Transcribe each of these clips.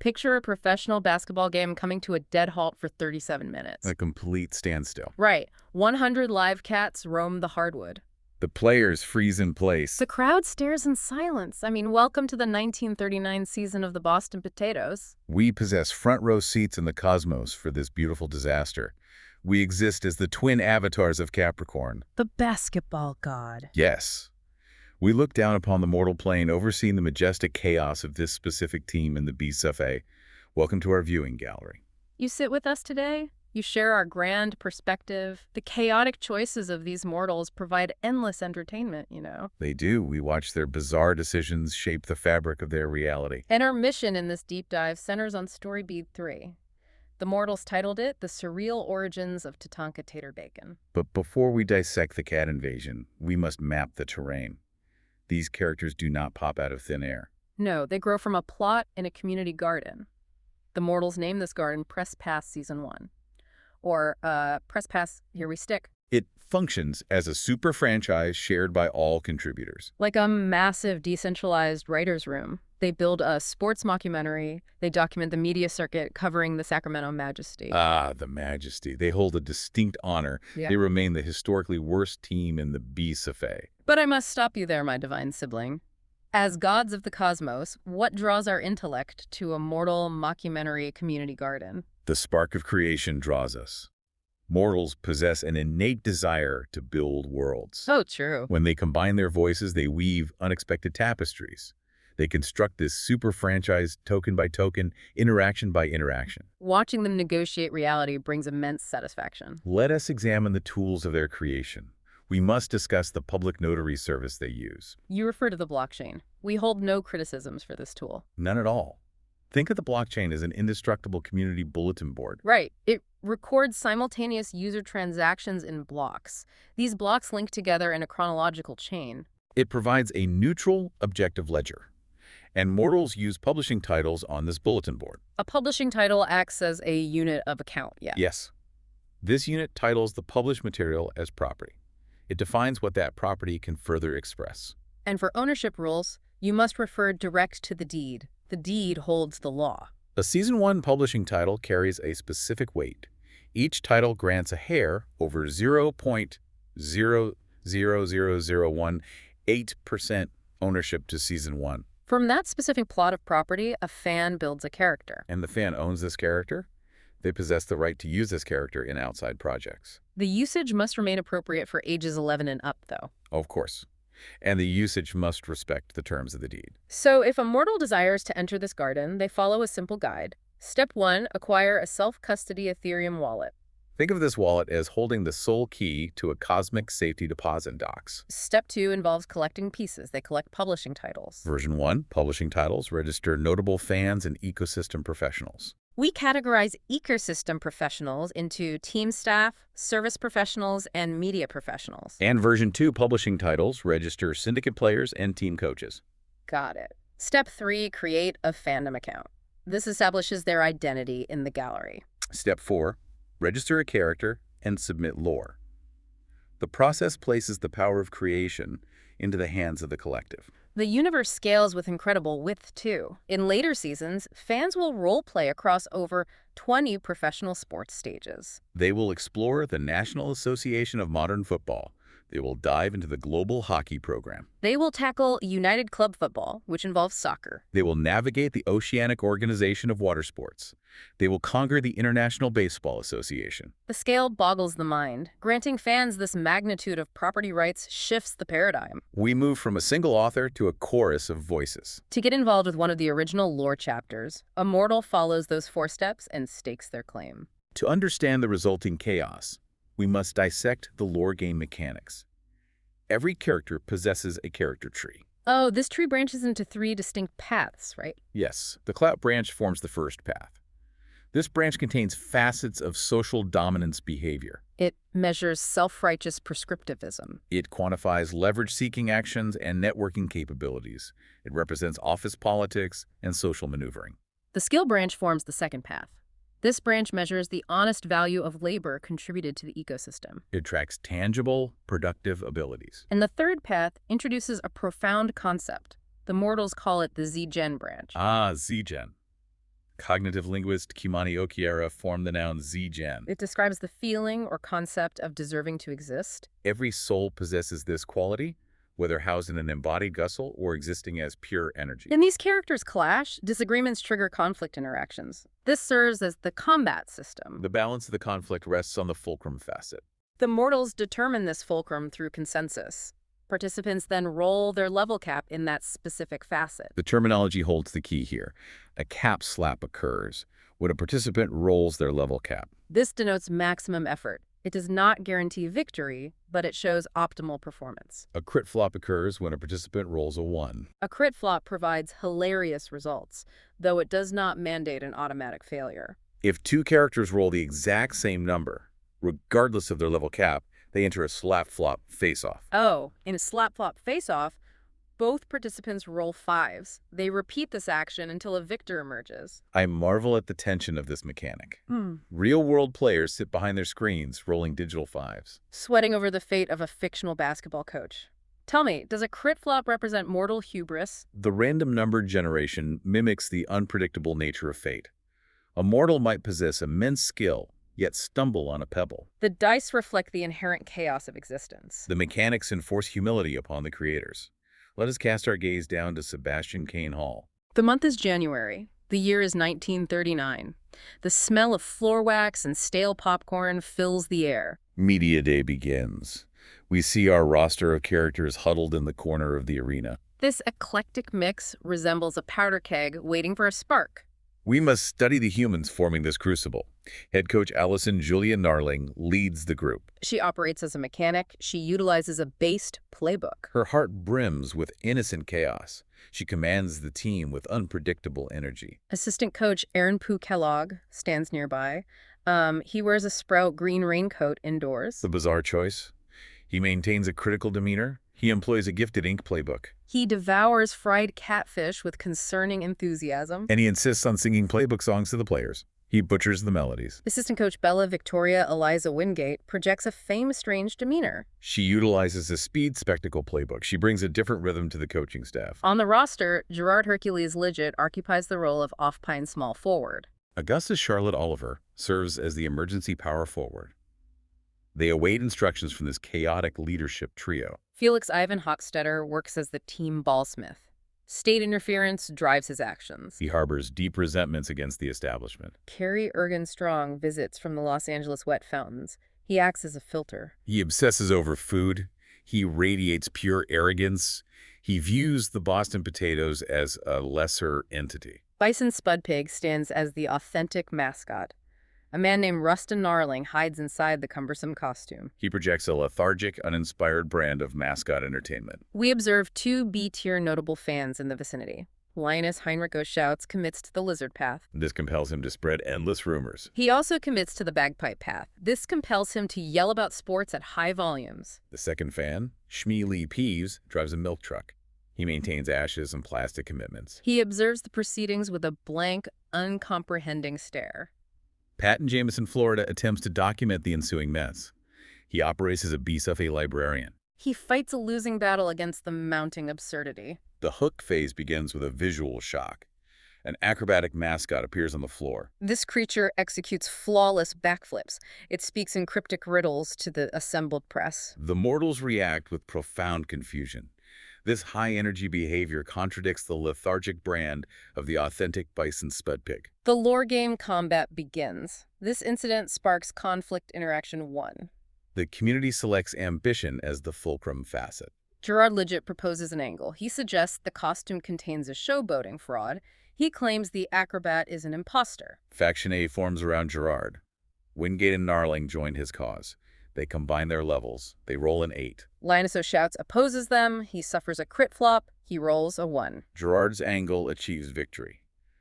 Picture a professional basketball game coming to a dead halt for 37 minutes. A complete standstill. Right. 100 live cats roam the hardwood. The players freeze in place. The crowd stares in silence. I mean, welcome to the 1939 season of the Boston Potatoes. We possess front row seats in the cosmos for this beautiful disaster. We exist as the twin avatars of Capricorn. The basketball god. Yes. We look down upon the mortal plane, overseeing the majestic chaos of this specific team in the Bison. Welcome to our viewing gallery. You sit with us today? You share our grand perspective. The chaotic choices of these mortals provide endless entertainment, you know. They do. We watch their bizarre decisions shape the fabric of their reality. And our mission in this deep dive centers on Story Bead 3. The mortals titled it The Surreal Origins of Tatanka Taterbacon. But before we dissect the cat invasion, we must map the terrain. These characters do not pop out of thin air. No, they grow from a plot in a community garden. The mortals name this garden Press Pass Season 1. Or, Press Pass, Here We Stick. It functions as a super franchise shared by all contributors. Like a massive decentralized writer's room. They build a sports mockumentary. They document the media circuit covering the Sacramento Majesty. Ah, the Majesty. They hold a distinct honor. Yeah. They remain the historically worst team in the Bison. But I must stop you there, my divine sibling. As gods of the cosmos, what draws our intellect to a mortal mockumentary community garden? The spark of creation draws us. Mortals possess an innate desire to build worlds. So true. When they combine their voices, they weave unexpected tapestries. They construct this super franchise token by token, interaction by interaction. Watching them negotiate reality brings immense satisfaction. Let us examine the tools of their creation. We must discuss the public notary service they use. You refer to the blockchain. We hold no criticisms for this tool. None at all. Think of the blockchain as an indestructible community bulletin board. Right. It records simultaneous user transactions in blocks. These blocks link together in a chronological chain. It provides a neutral, objective ledger. And mortals use publishing titles on this bulletin board. A publishing title acts as a unit of account, yeah. Yes. This unit titles the published material as property. It defines what that property can further express. And for ownership rules, you must refer direct to the deed. The deed holds the law. A Season 1 publishing title carries a specific weight. Each title grants a hair over 0.0000118% ownership to Season 1. From that specific plot of property, a fan builds a character. And the fan owns this character? They possess the right to use this character in outside projects. The usage must remain appropriate for ages 11 and up, though. Of course. And the usage must respect the terms of the deed. So if a mortal desires to enter this garden, they follow a simple guide. Step 1, acquire a self-custody Ethereum wallet. Think of this wallet as holding the sole key to a cosmic safety deposit box. Step 2 involves collecting pieces. They collect publishing titles. Version 1, publishing titles register notable fans and ecosystem professionals. We categorize ecosystem professionals into team staff, service professionals, and media professionals. And version 2, publishing titles register syndicate players and team coaches. Got it. Step 3, create a fandom account. This establishes their identity in the gallery. Step 4, register a character and submit lore. The process places the power of creation into the hands of the collective. The universe scales with incredible width, too. In later seasons, fans will roleplay across over 20 professional sports stages. They will explore the National Association of Modern Football. They will dive into the global hockey program. They will tackle United Club Football, which involves soccer. They will navigate the Oceanic Organization of Water Sports. They will conquer the International Baseball Association. The scale boggles the mind. Granting fans this magnitude of property rights shifts the paradigm. We move from a single author to a chorus of voices. To get involved with one of the original lore chapters, a mortal follows those 4 steps and stakes their claim. To understand the resulting chaos, we must dissect the lore game mechanics. Every character possesses a character tree. Oh, this tree branches into 3 distinct paths, right? Yes, the clout branch forms the first path. This branch contains facets of social dominance behavior. It measures self-righteous prescriptivism. It quantifies leverage-seeking actions and networking capabilities. It represents office politics and social maneuvering. The skill branch forms the second path. This branch measures the honest value of labor contributed to the ecosystem. It tracks tangible, productive abilities. And the third path introduces a profound concept. The mortals call it the Z-Gen branch. Ah, Z-Gen. Cognitive linguist Kimani Okiera formed the noun Z-gen. It describes the feeling or concept of deserving to exist. Every soul possesses this quality, whether housed in an embodied gussel or existing as pure energy. When these characters clash, disagreements trigger conflict interactions. This serves as the combat system. The balance of the conflict rests on the fulcrum facet. The mortals determine this fulcrum through consensus. Participants then roll their level cap in that specific facet. The terminology holds the key here. A cap slap occurs when a participant rolls their level cap. This denotes maximum effort. It does not guarantee victory, but it shows optimal performance. A crit flop occurs when a participant rolls a 1. A crit flop provides hilarious results, though it does not mandate an automatic failure. If two characters roll the exact same number, regardless of their level cap, they enter a slap-flop face-off. Oh, in a slap-flop face-off, both participants roll 5s. They repeat this action until a victor emerges. I marvel at the tension of this mechanic. Real-world players sit behind their screens, rolling digital 5s. Sweating over the fate of a fictional basketball coach. Tell me, does a crit flop represent mortal hubris? The random number generation mimics the unpredictable nature of fate. A mortal might possess immense skill, yet stumble on a pebble. The dice reflect the inherent chaos of existence. The mechanics enforce humility upon the creators. Let us cast our gaze down to Sebastian Kane Hall. The month is January. The year is 1939. The smell of floor wax and stale popcorn fills the air. Media Day begins. We see our roster of characters huddled in the corner of the arena. This eclectic mix resembles a powder keg waiting for a spark. We must study the humans forming this crucible. Head coach Allison Julia Narling leads the group. She operates as a mechanic. She utilizes a based playbook. Her heart brims with innocent chaos. She commands the team with unpredictable energy. Assistant coach Aaron Pooh Kellogg stands nearby. He wears a sprout green raincoat indoors. The bizarre choice. He maintains a critical demeanor. He employs a gifted ink playbook. He devours fried catfish with concerning enthusiasm. And he insists on singing playbook songs to the players. He butchers the melodies. Assistant coach Bella Victoria Eliza Wingate projects a fame-estranged demeanor. She utilizes a speed spectacle playbook. She brings a different rhythm to the coaching staff. On the roster, Gerard Hercules Lidgett occupies the role of off-pine small forward. Augustus Charlotte Oliver serves as the emergency power forward. They await instructions from this chaotic leadership trio. Felix Ivan Hochstetter works as the team ballsmith. State interference drives his actions. He harbors deep resentments against the establishment. Kerry Ergen Strong visits from the Los Angeles wet fountains. He acts as a filter. He obsesses over food. He radiates pure arrogance. He views the Boston potatoes as a lesser entity. Bison Spudpig stands as the authentic mascot. A man named Rustin Narling hides inside the cumbersome costume. He projects a lethargic, uninspired brand of mascot entertainment. We observe two B-tier notable fans in the vicinity. Linus Heinrich O'Shouts commits to the lizard path. This compels him to spread endless rumors. He also commits to the bagpipe path. This compels him to yell about sports at high volumes. The second fan, Shmee Lee Peeves, drives a milk truck. He maintains ashes and plastic commitments. He observes the proceedings with a blank, uncomprehending stare. Pat in Jameson, Florida attempts to document the ensuing mess. He operates as a B-Suffet librarian. He fights a losing battle against the mounting absurdity. The hook phase begins with a visual shock. An acrobatic mascot appears on the floor. This creature executes flawless backflips. It speaks in cryptic riddles to the assembled press. The mortals react with profound confusion. This high-energy behavior contradicts the lethargic brand of the authentic Bison Spudpig. The lore game combat begins. This incident sparks conflict interaction 1. The community selects ambition as the fulcrum facet. Gerard Lidgett proposes an angle. He suggests the costume contains a showboating fraud. He claims the acrobat is an imposter. Faction A forms around Gerard. Wingate and Narling join his cause. They combine their levels. They roll an 8. Linus O'Shouts opposes them. He suffers a crit flop. He rolls a 1. Gerard's angle achieves victory.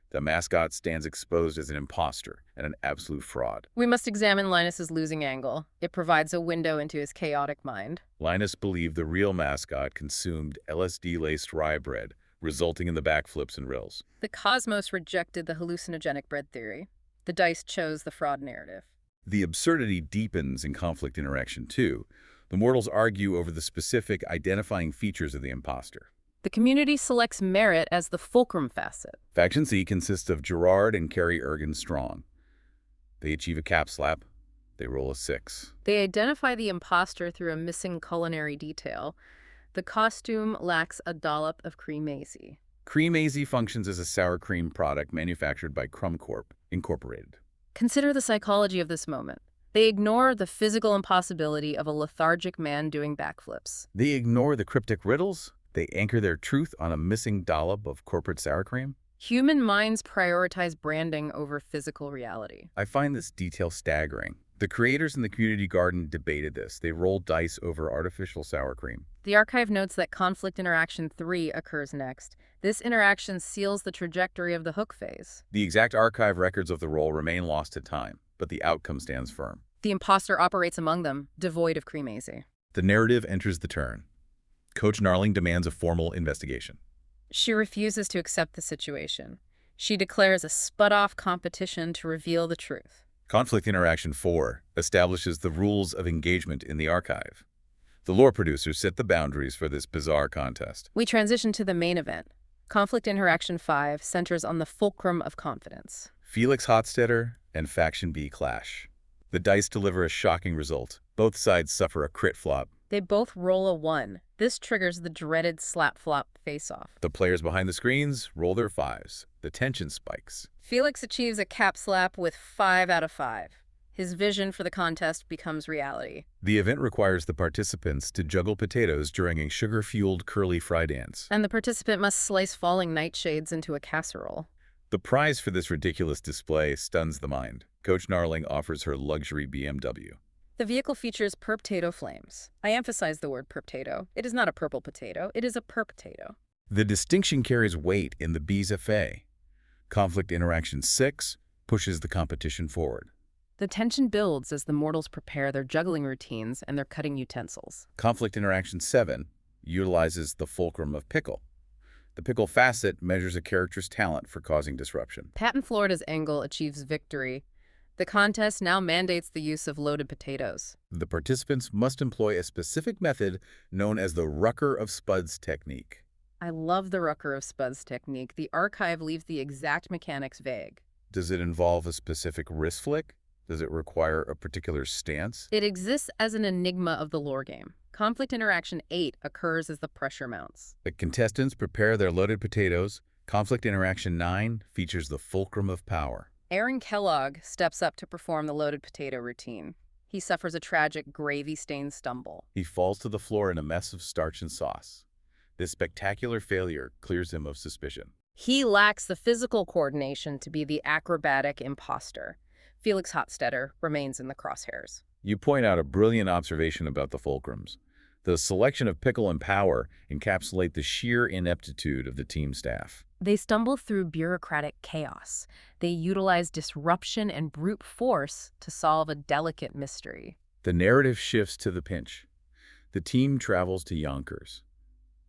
The mascot stands exposed as an imposter and an absolute fraud. We must examine Linus's losing angle. It provides a window into his chaotic mind. Linus believed the real mascot consumed LSD-laced rye bread, resulting in the backflips and rills. The cosmos rejected the hallucinogenic bread theory. The dice chose the fraud narrative. The absurdity deepens in conflict interaction 2. The mortals argue over the specific identifying features of the imposter. The community selects merit as the fulcrum facet. Faction C consists of Gerard and Carrie Ergen Strong. They achieve a cap slap. They roll a 6. They identify the imposter through a missing culinary detail. The costume lacks a dollop of cream-azy. Cream-azy functions as a sour cream product manufactured by Crumb Corp. Incorporated. Consider the psychology of this moment. They ignore the physical impossibility of a lethargic man doing backflips. They ignore the cryptic riddles. They anchor their truth on a missing dollop of corporate sour cream. Human minds prioritize branding over physical reality. I find this detail staggering. The creators in the community garden debated this. They rolled dice over artificial sour cream. The archive notes that conflict interaction 3 occurs next. This interaction seals the trajectory of the hook phase. The exact archive records of the roll remain lost to time, but the outcome stands firm. The imposter operates among them, devoid of cream-azy. The narrative enters the turn. Coach Gnarling demands a formal investigation. She refuses to accept the situation. She declares a spud-off competition to reveal the truth. Conflict Interaction 4 establishes the rules of engagement in the archive. The lore producers set the boundaries for this bizarre contest. We transition to the main event. Conflict Interaction 5 centers on the fulcrum of confidence. Felix Hotstetter and Faction B clash. The dice deliver a shocking result. Both sides suffer a crit flop. They both roll a 1. This triggers the dreaded slap-flop face-off. The players behind the screens roll their 5s. The tension spikes. Felix achieves a cap slap with 5 out of 5. His vision for the contest becomes reality. The event requires the participants to juggle potatoes during a sugar-fueled curly fry dance. And the participant must slice falling nightshades into a casserole. The prize for this ridiculous display stuns the mind. Coach Gnarling offers her luxury BMW. The vehicle features perpotato flames. I emphasize the word perpotato. It is not a purple potato. It is a perpotato. The distinction carries weight in the B's FA. Conflict Interaction 6 pushes the competition forward. The tension builds as the mortals prepare their juggling routines and their cutting utensils. Conflict Interaction 7 utilizes the fulcrum of pickle. The pickle facet measures a character's talent for causing disruption. Patton Florida's angle achieves victory. The contest now mandates the use of loaded potatoes. The participants must employ a specific method known as the Rucker of Spuds technique. I love the Rucker of Spuds technique. The archive leaves the exact mechanics vague. Does it involve a specific wrist flick? Does it require a particular stance? It exists as an enigma of the lore game. Conflict Interaction 8 occurs as the pressure mounts. The contestants prepare their loaded potatoes. Conflict Interaction 9 features the fulcrum of power. Aaron Kellogg steps up to perform the loaded potato routine. He suffers a tragic gravy-stained stumble. He falls to the floor in a mess of starch and sauce. This spectacular failure clears him of suspicion. He lacks the physical coordination to be the acrobatic imposter. Felix Hotstetter remains in the crosshairs. You point out a brilliant observation about the fulcrums. The selection of pickle and power encapsulate the sheer ineptitude of the team staff. They stumble through bureaucratic chaos. They utilize disruption and brute force to solve a delicate mystery. The narrative shifts to the pinch. The team travels to Yonkers.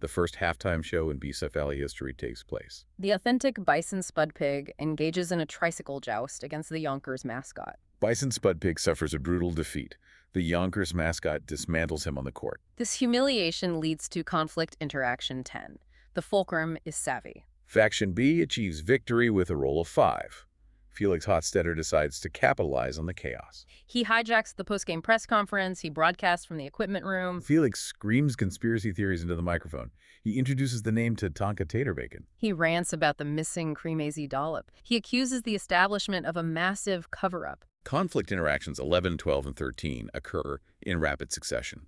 The first halftime show in Bicephali history takes place. The authentic Bison Spudpig engages in a tricycle joust against the Yonkers mascot. Bison Spudpig suffers a brutal defeat. The Yonkers mascot dismantles him on the court. This humiliation leads to Conflict Interaction 10. The fulcrum is savvy. Faction B achieves victory with a roll of 5. Felix Hotstetter decides to capitalize on the chaos. He hijacks the post-game press conference. He broadcasts from the equipment room. Felix screams conspiracy theories into the microphone. He introduces the name Tatanka Taterbacon. He rants about the missing cream-azy dollop. He accuses the establishment of a massive cover-up. Conflict Interactions 11, 12, and 13 occur in rapid succession.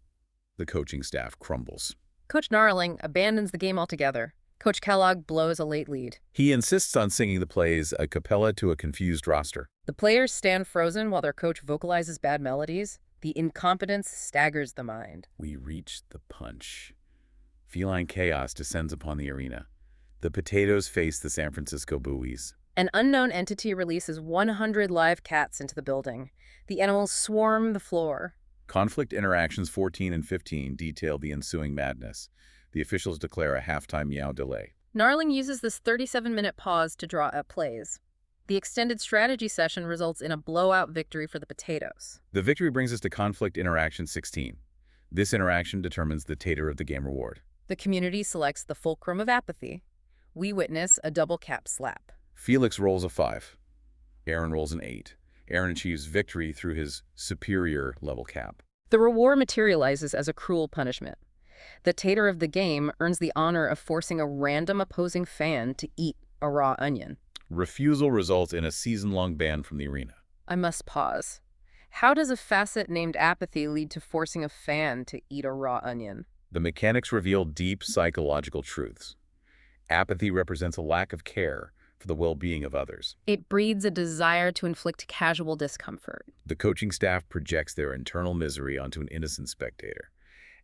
The coaching staff crumbles. Coach Gnarling abandons the game altogether. Coach Kellogg blows a late lead. He insists on singing the plays a cappella to a confused roster. The players stand frozen while their coach vocalizes bad melodies. The incompetence staggers the mind. We reach the punch. Feline chaos descends upon the arena. The potatoes face the San Francisco buoys. An unknown entity releases 100 live cats into the building. The animals swarm the floor. Conflict Interactions 14 and 15 detail the ensuing madness. The officials declare a halftime meow delay. Gnarling uses this 37-minute pause to draw up plays. The extended strategy session results in a blowout victory for the potatoes. The victory brings us to Conflict Interaction 16. This interaction determines the tater of the game reward. The community selects the fulcrum of apathy. We witness a double cap slap. Felix rolls a 5. Aaron rolls an 8. Aaron achieves victory through his superior level cap. The reward materializes as a cruel punishment. The tater of the game earns the honor of forcing a random opposing fan to eat a raw onion. Refusal results in a season-long ban from the arena. I must pause. How does a facet named apathy lead to forcing a fan to eat a raw onion? The mechanics reveal deep psychological truths. Apathy represents a lack of care for the well-being of others. It breeds a desire to inflict casual discomfort. The coaching staff projects their internal misery onto an innocent spectator.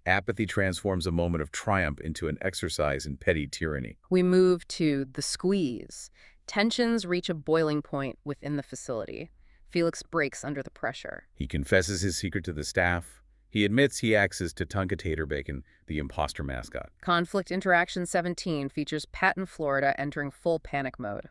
Apathy transforms a moment of triumph into an exercise in petty tyranny. We move to the squeeze. Tensions reach a boiling point within the facility. Felix breaks under the pressure. He confesses his secret to the staff. He admits he acts as Tatanka Taterbacon, the imposter mascot. Conflict Interaction 17 features Pat in Florida entering full panic mode.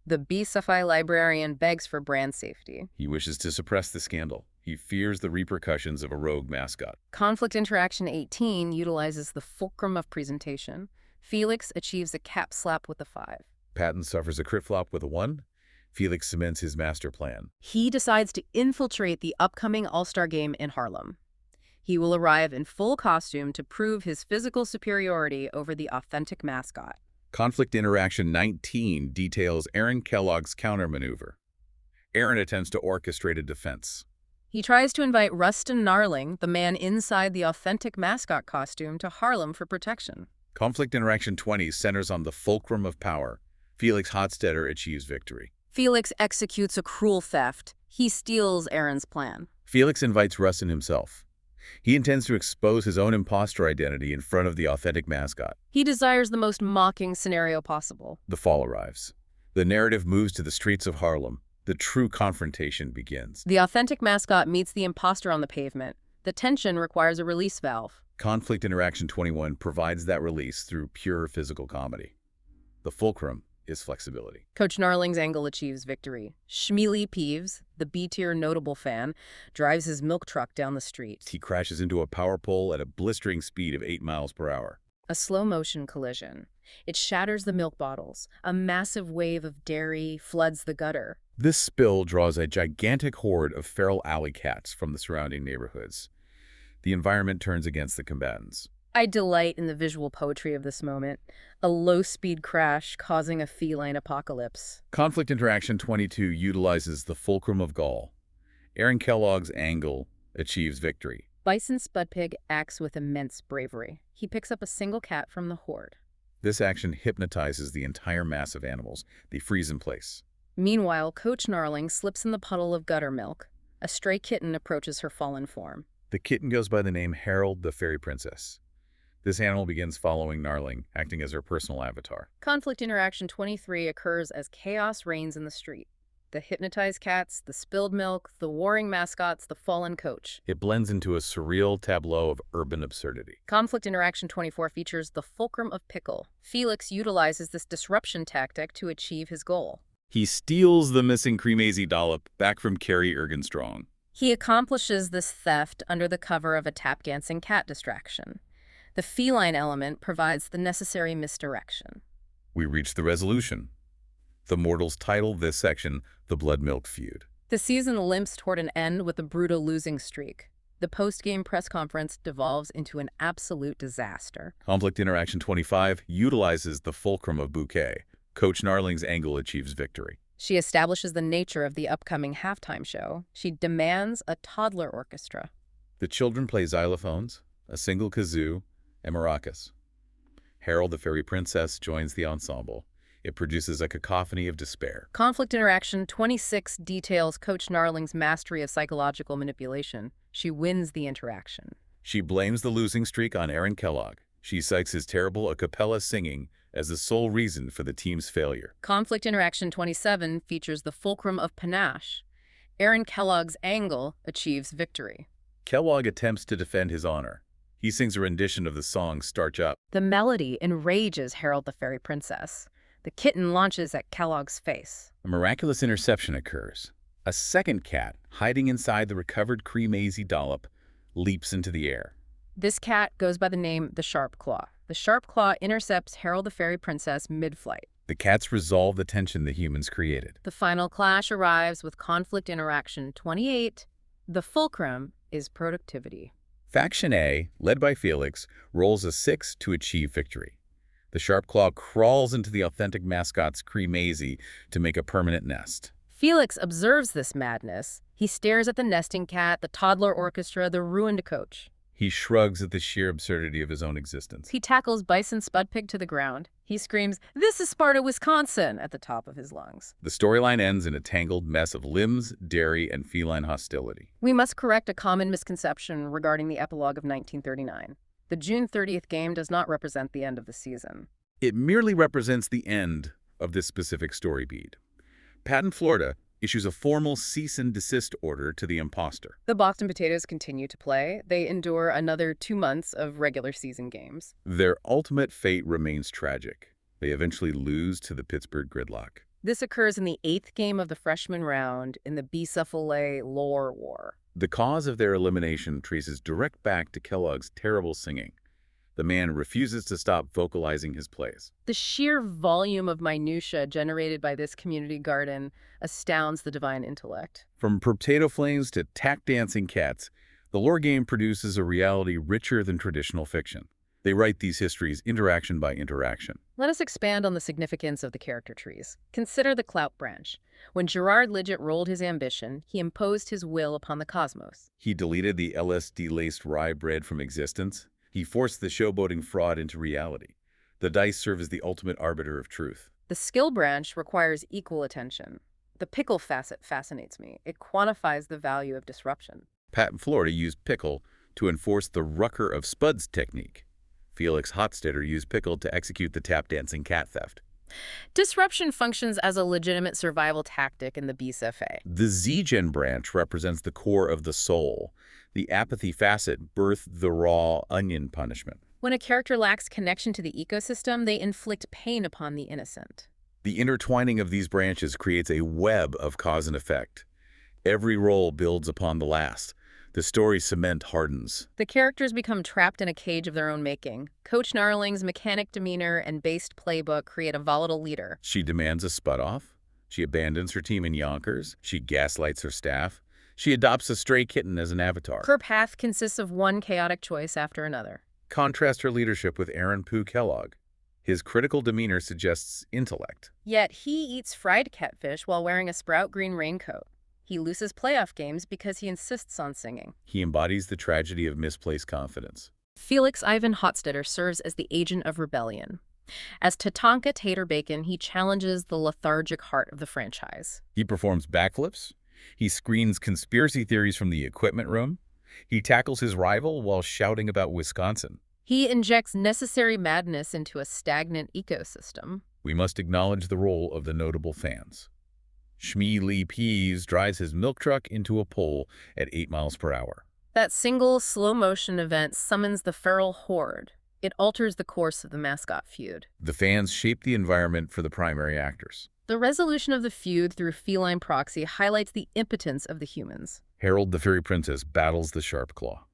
The Bison librarian begs for brand safety. He wishes to suppress the scandal. He fears the repercussions of a rogue mascot. Conflict Interaction 18 utilizes the fulcrum of presentation. Felix achieves a cap slap with a 5. Patton suffers a crit flop with a 1. Felix cements his master plan. He decides to infiltrate the upcoming All-Star game in Harlem. He will arrive in full costume to prove his physical superiority over the authentic mascot. Conflict Interaction 19 details Aaron Kellogg's countermaneuver. Aaron attempts to orchestrate a defense. He tries to invite Rustin Narling, the man inside the authentic mascot costume, to Harlem for protection. Conflict Interaction 20 centers on the fulcrum of power. Felix Hotstetter achieves victory. Felix executes a cruel theft. He steals Aaron's plan. Felix invites Rustin himself. He intends to expose his own imposter identity in front of the authentic mascot. He desires the most mocking scenario possible. The fall arrives. The narrative moves to the streets of Harlem. The true confrontation begins. The authentic mascot meets the imposter on the pavement. The tension requires a release valve. Conflict Interaction 21 provides that release through pure physical comedy. The fulcrum is flexibility. Coach Narling's angle achieves victory. Schmeely Peeves, the B-tier notable fan, drives his milk truck down the street. He crashes into a power pole at a blistering speed of 8 miles per hour. A slow-motion collision. It shatters the milk bottles. A massive wave of dairy floods the gutter. This spill draws a gigantic horde of feral alley cats from the surrounding neighborhoods. The environment turns against the combatants. I delight in the visual poetry of this moment. A low-speed crash causing a feline apocalypse. Conflict Interaction 22 utilizes the fulcrum of gall. Aaron Kellogg's angle achieves victory. Bison Spudpig acts with immense bravery. He picks up a single cat from the horde. This action hypnotizes the entire mass of animals. They freeze in place. Meanwhile, Coach Narling slips in the puddle of gutter milk. A stray kitten approaches her fallen form. The kitten goes by the name Harold the Fairy Princess. This animal begins following Narling, acting as her personal avatar. Conflict Interaction 23 occurs as chaos reigns in the street. The hypnotized cats, the spilled milk, the warring mascots, the fallen coach. It blends into a surreal tableau of urban absurdity. Conflict Interaction 24 features the fulcrum of pickle. Felix utilizes this disruption tactic to achieve his goal. He steals the missing Creamazy dollop back from Carrie Ergenstrong. He accomplishes this theft under the cover of a tap-dancing cat distraction. The feline element provides the necessary misdirection. We reach the resolution. The mortals title this section The Blood Milk Feud. The season limps toward an end with a brutal losing streak. The post-game press conference devolves into an absolute disaster. Conflict Interaction 25 utilizes the fulcrum of bouquet. Coach Narling's angle achieves victory. She establishes the nature of the upcoming halftime show. She demands a toddler orchestra. The children play xylophones, a single kazoo, and maracas. Harold the Fairy Princess joins the ensemble. It produces a cacophony of despair. Conflict Interaction 26 details Coach Narling's mastery of psychological manipulation. She wins the interaction. She blames the losing streak on Aaron Kellogg. She cites his terrible a cappella singing as the sole reason for the team's failure. Conflict Interaction 27 features the fulcrum of panache. Aaron Kellogg's angle achieves victory. Kellogg attempts to defend his honor. He sings a rendition of the song Starch Up. The melody enrages Harold the Fairy Princess. The kitten launches at Kellogg's face. A miraculous interception occurs. A second cat, hiding inside the recovered Creamazy dollop, leaps into the air. This cat goes by the name the Sharp Claw. The sharp claw intercepts Harold the Fairy Princess mid-flight. The cats resolve the tension the humans created. The final clash arrives with conflict interaction 28. The fulcrum is productivity. Faction A, led by Felix, rolls a 6 to achieve victory. The sharp claw crawls into the authentic mascot's cremazy to make a permanent nest. Felix observes this madness. He stares at the nesting cat, the toddler orchestra, the ruined coach. He shrugs at the sheer absurdity of his own existence. He tackles Bison Spudpig to the ground. He screams, "This is Sparta, Wisconsin," at the top of his lungs. The storyline ends in a tangled mess of limbs, dairy, and feline hostility. We must correct a common misconception regarding the epilogue of 1939. The June 30th game does not represent the end of the season. It merely represents the end of this specific story beat. Patton, Florida, issues a formal cease and desist order to the imposter. The Boston Potatoes continue to play. They endure another 2 months of regular season games. Their ultimate fate remains tragic. They eventually lose to the Pittsburgh Gridlock. This occurs in the 8th game of the freshman round in the Bisuffle Lore War. The cause of their elimination traces direct back to Kellogg's terrible singing. The man refuses to stop vocalizing his plays. The sheer volume of minutia generated by this community garden astounds the divine intellect. From potato flames to tack-dancing cats, the lore game produces a reality richer than traditional fiction. They write these histories interaction by interaction. Let us expand on the significance of the character trees. Consider the clout branch. When Gerard Lidgett rolled his ambition, he imposed his will upon the cosmos. He deleted the LSD-laced rye bread from existence. He forced the showboating fraud into reality. The dice serve as the ultimate arbiter of truth. The skill branch requires equal attention. The pickle facet fascinates me. It quantifies the value of disruption. Patton, Florida used pickle to enforce the Rucker of Spuds technique. Felix Hotstetter used pickle to execute the tap-dancing cat theft. Disruption functions as a legitimate survival tactic in the BSFA. The Z-Gen branch represents the core of the soul. The apathy facet birthed the raw onion punishment. When a character lacks connection to the ecosystem, they inflict pain upon the innocent. The intertwining of these branches creates a web of cause and effect. Every role builds upon the last. The story's cement hardens. The characters become trapped in a cage of their own making. Coach Gnarling's mechanic demeanor and based playbook create a volatile leader. She demands a spud-off. She abandons her team in Yonkers. She gaslights her staff. She adopts a stray kitten as an avatar. Her path consists of one chaotic choice after another. Contrast her leadership with Aaron Pooh Kellogg. His critical demeanor suggests intellect. Yet he eats fried catfish while wearing a sprout green raincoat. He loses playoff games because he insists on singing. He embodies the tragedy of misplaced confidence. Felix Ivan Hotstetter serves as the agent of rebellion. As Tatanka Taterbacon, he challenges the lethargic heart of the franchise. He performs backflips. He screens conspiracy theories from the equipment room. He tackles his rival while shouting about Wisconsin. He injects necessary madness into a stagnant ecosystem. We must acknowledge the role of the notable fans. Shmee Lee Pease drives his milk truck into a pole at 8 miles per hour. That single slow-motion event summons the feral horde. It alters the course of the mascot feud. The fans shape the environment for the primary actors. The resolution of the feud through feline proxy highlights the impotence of the humans. Harold the Fairy Princess battles the Sharp Claw.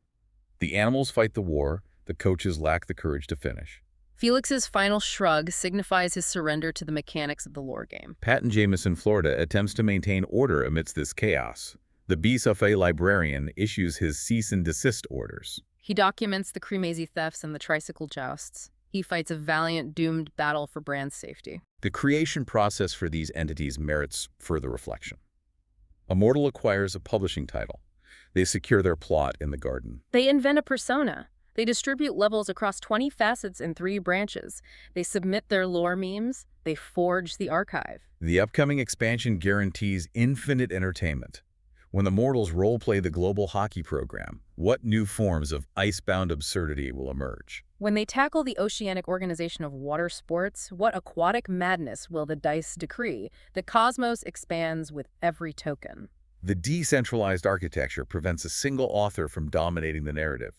The animals fight the war. The coaches lack the courage to finish. Felix's final shrug signifies his surrender to the mechanics of the lore game. Patton Jameson, Florida, attempts to maintain order amidst this chaos. The BSFA librarian issues his cease and desist orders. He documents the cremazy thefts and the tricycle jousts. He fights a valiant, doomed battle for brand safety. The creation process for these entities merits further reflection. Immortal acquires a publishing title. They secure their plot in the garden. They invent a persona. They distribute levels across 20 facets in 3 branches. They submit their lore memes. They forge the archive. The upcoming expansion guarantees infinite entertainment. When the mortals role-play the global hockey program, what new forms of icebound absurdity will emerge? When they tackle the Oceanic Organization of Water Sports, what aquatic madness will the dice decree? The cosmos expands with every token. The decentralized architecture prevents a single author from dominating the narrative.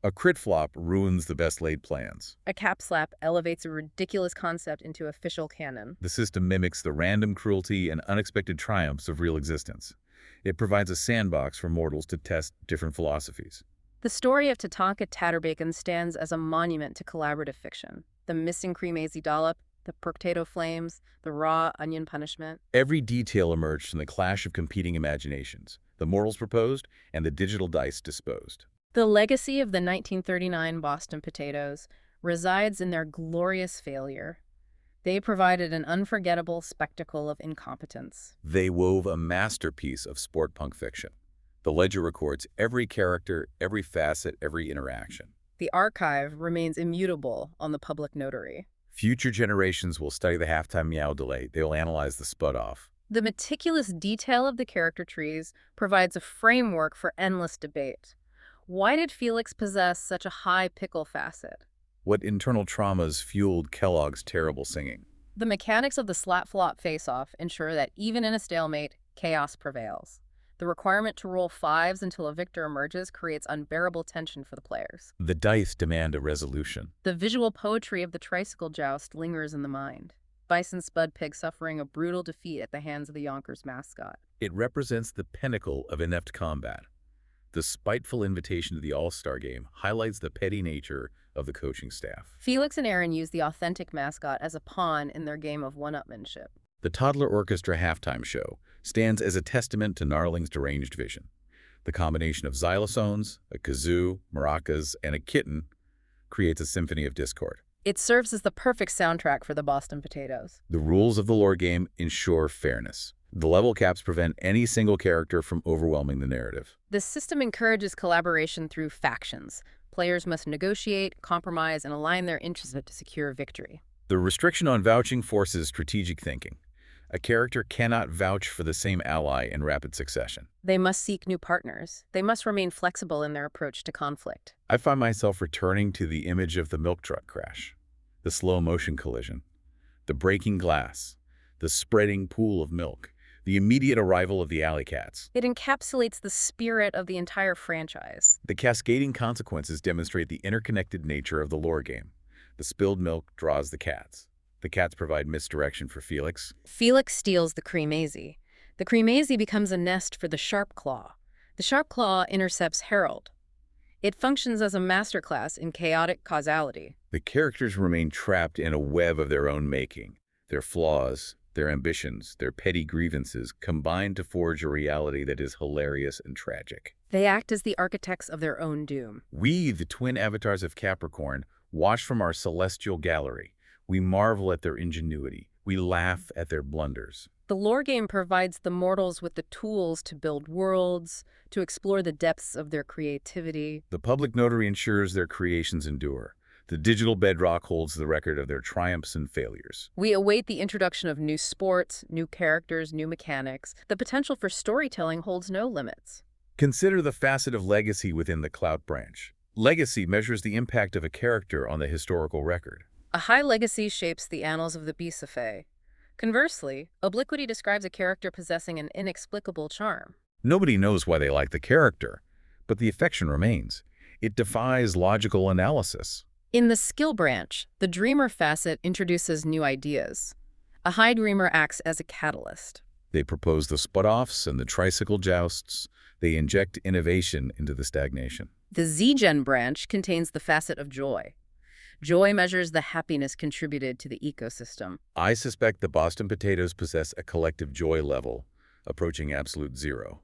A crit flop ruins the best-laid plans. A cap slap elevates a ridiculous concept into official canon. The system mimics the random cruelty and unexpected triumphs of real existence. It provides a sandbox for mortals to test different philosophies. The story of Tatanka Taterbacon stands as a monument to collaborative fiction. The missing cream-azy dollop, the potato flames, the raw onion punishment. Every detail emerged from the clash of competing imaginations, the mortals proposed and the digital dice disposed. The legacy of the 1939 Boston potatoes resides in their glorious failure. They provided an unforgettable spectacle of incompetence. They wove a masterpiece of sport punk fiction. The ledger records every character, every facet, every interaction. The archive remains immutable on the public notary. Future generations will study the halftime meow delay. They will analyze the spud off. The meticulous detail of the character trees provides a framework for endless debate. Why did Felix possess such a high pickle facet? What internal traumas fueled Kellogg's terrible singing? The mechanics of the slap-flop face-off ensure that even in a stalemate, chaos prevails. The requirement to roll fives until a victor emerges creates unbearable tension for the players. The dice demand a resolution. The visual poetry of the tricycle joust lingers in the mind. Bison Spudpig suffering a brutal defeat at the hands of the Yonkers mascot. It represents the pinnacle of inept combat. The spiteful invitation to the All-Star game highlights the petty nature of the coaching staff. Felix and Aaron use the authentic mascot as a pawn in their game of one-upmanship. The Toddler Orchestra halftime show stands as a testament to Gnarling's deranged vision. The combination of xylophones, a kazoo, maracas, and a kitten creates a symphony of discord. It serves as the perfect soundtrack for the Boston potatoes. The rules of the lore game ensure fairness. The level caps prevent any single character from overwhelming the narrative. The system encourages collaboration through factions. Players must negotiate, compromise, and align their interests to secure victory. The restriction on vouching forces strategic thinking. A character cannot vouch for the same ally in rapid succession. They must seek new partners. They must remain flexible in their approach to conflict. I find myself returning to the image of the milk truck crash, the slow-motion collision, the breaking glass, the spreading pool of milk, the immediate arrival of the alley cats. It encapsulates the spirit of the entire franchise. The cascading consequences demonstrate the interconnected nature of the lore game. The spilled milk draws the cats. The cats provide misdirection for Felix. Felix steals the cream-azy. The cream-azy becomes a nest for the sharp claw. The sharp claw intercepts Harold. It functions as a masterclass in chaotic causality. The characters remain trapped in a web of their own making. Their flaws, their ambitions, their petty grievances combine to forge a reality that is hilarious and tragic. They act as the architects of their own doom. We, the twin avatars of Capricorn, watch from our celestial gallery. We marvel at their ingenuity. We laugh at their blunders. The lore game provides the mortals with the tools to build worlds, to explore the depths of their creativity. The public notary ensures their creations endure. The digital bedrock holds the record of their triumphs and failures. We await the introduction of new sports, new characters, new mechanics. The potential for storytelling holds no limits. Consider the facet of legacy within the clout branch. Legacy measures the impact of a character on the historical record. A high legacy shapes the annals of the Bison. Conversely, obliquity describes a character possessing an inexplicable charm. Nobody knows why they like the character, but the affection remains. It defies logical analysis. In the skill branch, the dreamer facet introduces new ideas. A high dreamer acts as a catalyst. They propose the spud-offs and the tricycle jousts. They inject innovation into the stagnation. The Z-Gen branch contains the facet of joy. Joy measures the happiness contributed to the ecosystem. I suspect the Boston potatoes possess a collective joy level approaching absolute zero.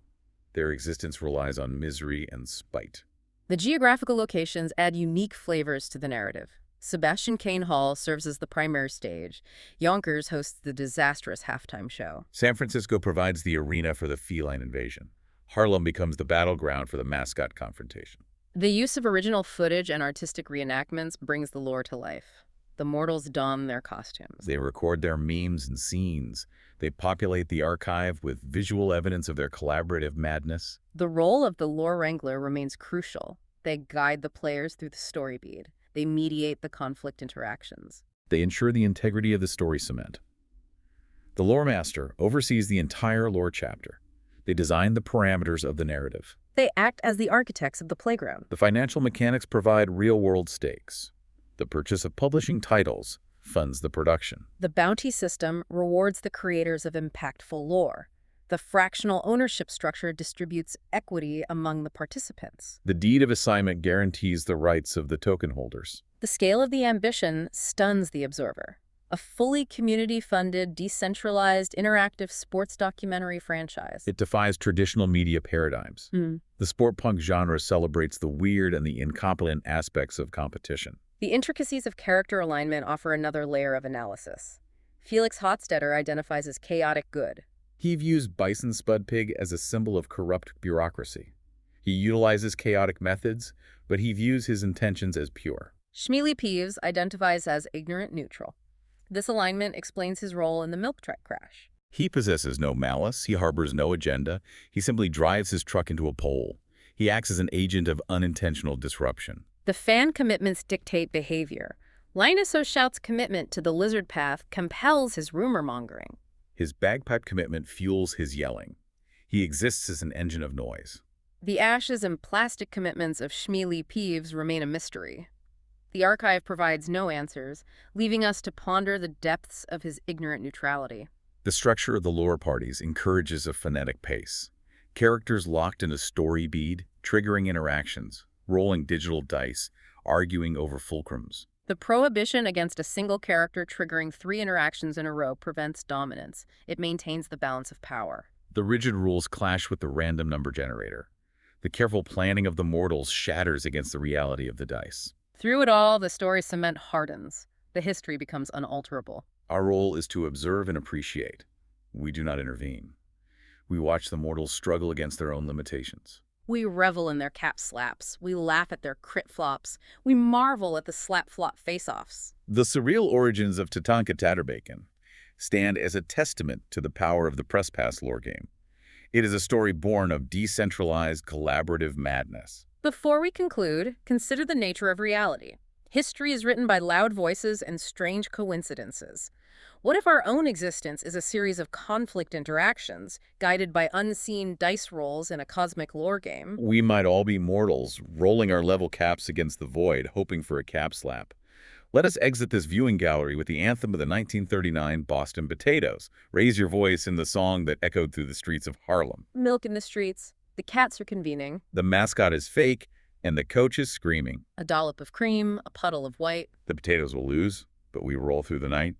Their existence relies on misery and spite. The geographical locations add unique flavors to the narrative. Sebastian Kane Hall serves as the primary stage. Yonkers hosts the disastrous halftime show. San Francisco provides the arena for the feline invasion. Harlem becomes the battleground for the mascot confrontation. The use of original footage and artistic reenactments brings the lore to life. The mortals don their costumes. They record their memes and scenes. They populate the archive with visual evidence of their collaborative madness. The role of the lore wrangler remains crucial. They guide the players through the story beat. They mediate the conflict interactions. They ensure the integrity of the story cement. The lore master oversees the entire lore chapter. They design the parameters of the narrative. They act as the architects of the playground. The financial mechanics provide real-world stakes. The purchase of publishing titles funds the production. The bounty system rewards the creators of impactful lore. The fractional ownership structure distributes equity among the participants. The deed of assignment guarantees the rights of the token holders. The scale of the ambition stuns the observer. A fully community-funded, decentralized, interactive sports documentary franchise. It defies traditional media paradigms. The sport punk genre celebrates the weird and the incompetent aspects of competition. The intricacies of character alignment offer another layer of analysis. Felix Hofstadter identifies as chaotic good. He views Bison Spudpig as a symbol of corrupt bureaucracy. He utilizes chaotic methods, but he views his intentions as pure. Schmeely Peeves identifies as ignorant neutral. This alignment explains his role in the milk truck crash. He possesses no malice, he harbors no agenda, he simply drives his truck into a pole. He acts as an agent of unintentional disruption. The fan commitments dictate behavior. Linus O'Shout's commitment to the lizard path compels his rumor-mongering. His bagpipe commitment fuels his yelling. He exists as an engine of noise. The ashes and plastic commitments of Schmeely Peeves remain a mystery. The archive provides no answers, leaving us to ponder the depths of his ignorant neutrality. The structure of the lore parties encourages a phonetic pace. Characters locked in a story bead, triggering interactions, rolling digital dice, arguing over fulcrums. The prohibition against a single character triggering 3 interactions in a row prevents dominance. It maintains the balance of power. The rigid rules clash with the random number generator. The careful planning of the mortals shatters against the reality of the dice. Through it all, the story's cement hardens. The history becomes unalterable. Our role is to observe and appreciate. We do not intervene. We watch the mortals struggle against their own limitations. We revel in their cap slaps. We laugh at their crit flops. We marvel at the slap-flop face-offs. The surreal origins of Tatanka Taterbacon stand as a testament to the power of the press pass lore game. It is a story born of decentralized, collaborative madness. Before we conclude, consider the nature of reality. History is written by loud voices and strange coincidences. What if our own existence is a series of conflict interactions, guided by unseen dice rolls in a cosmic lore game? We might all be mortals, rolling our level caps against the void, hoping for a cap slap. Let us exit this viewing gallery with the anthem of the 1939 Boston Potatoes. Raise your voice in the song that echoed through the streets of Harlem. Milk in the streets. The cats are convening. The mascot is fake, and the coach is screaming. A dollop of cream, a puddle of white. The potatoes will lose, but we roll through the night.